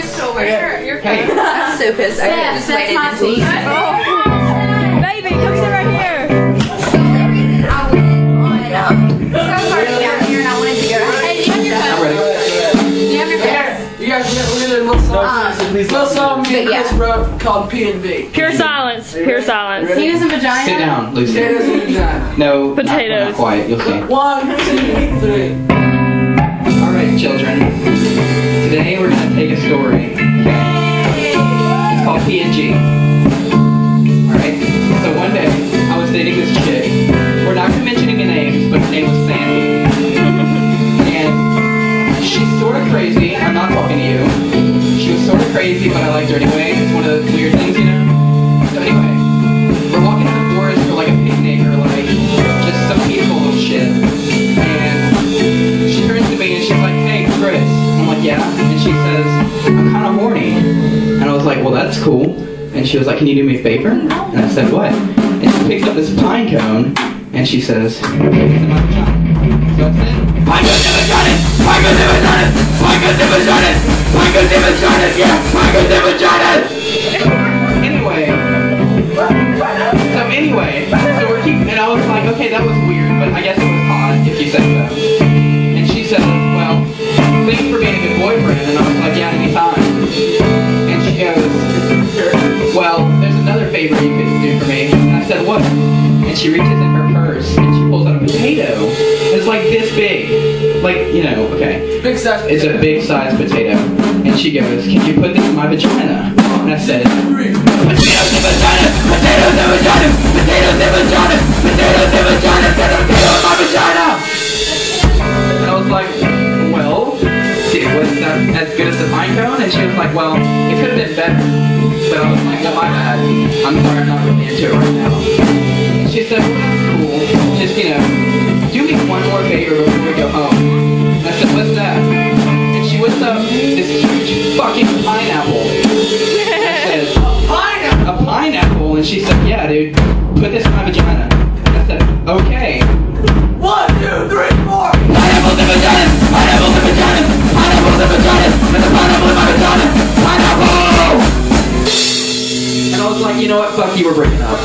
So where's your Hey. I'm so pissed. I just waited to see. Baby, come sit right here. Hey, do you have your I'm phone? ready. Do you have your phone? You guys we're gonna do a little song. Little song me and Chris wrote called P&V. Pure silence. Pure silence. Penis and vagina? Sit down, Lucy. Potatoes and vagina. No, Potatoes. Not quite. You'll see. 1, 2, 3. Alright, children. Today we're going to take a story. Okay? It's called PNG. Alright? So one day, I was dating this chick. We're not going to mention any names, but her name was Sandy. And she's sort of crazy. I'm not talking to you. She was sort of crazy, but I liked her anyway. It's one of those weird things, you know? So anyway, we're walking in the forest for like a picnic or like just some peaceful little shit. And she turns to me and she's like, "Hey, Chris." I'm like, "Yeah." And she says, "I'm kind of horny." And I was like, "Well, that's cool." And she was like, "Can you do me a favor?" And I said, "What?" And she picks up this pine cone and she says, "It's in my vagina." So I said, "My goodness, never done it! My goodness, never done it! My goodness, never done it! My goodness, never done it! Yeah, my goodness, never done it!" Anyway, so we're keeping, and I was like, "Okay, that was weird, but I guess it was hot, if you say so." And she said, "Well, thanks for being a good boyfriend." And I was like, "Yeah, anytime." And she goes, "Well, there's another favor you could do for me." And I said, "What?" And she reaches in her purse, and she pulls out a potato. It's like this big. Like, you know, okay. Big size It's a big size potato. And she goes, "Can you put this in my vagina?" And I said, "Potatoes in vagina! Potatoes in vagina! Potatoes in vagina! Potatoes in vagina! Get a potato in my vagina!" And I was like, "Well, was that as good as the pine cone?" And she was like, "Well, it could have been better." But I was like, "Well, my bad. I'm sorry, I'm not really into it right now." And she said, "Well, that's cool. Just, you know, do me one more favor before we go home." And I said, "What's that?" And she whipped up this huge fucking pineapple. And I said, "A pineapple?" And she said, "Yeah, dude. Put this in my vagina." And I said, "Okay." 1, 2, 3, 4. Pineapples in vagina! Pineapples in vagina! Pineapples in vagina! There's a pineapple in my vagina! Pineapple! And I was like, "You know what? Fuck you, we're breaking up."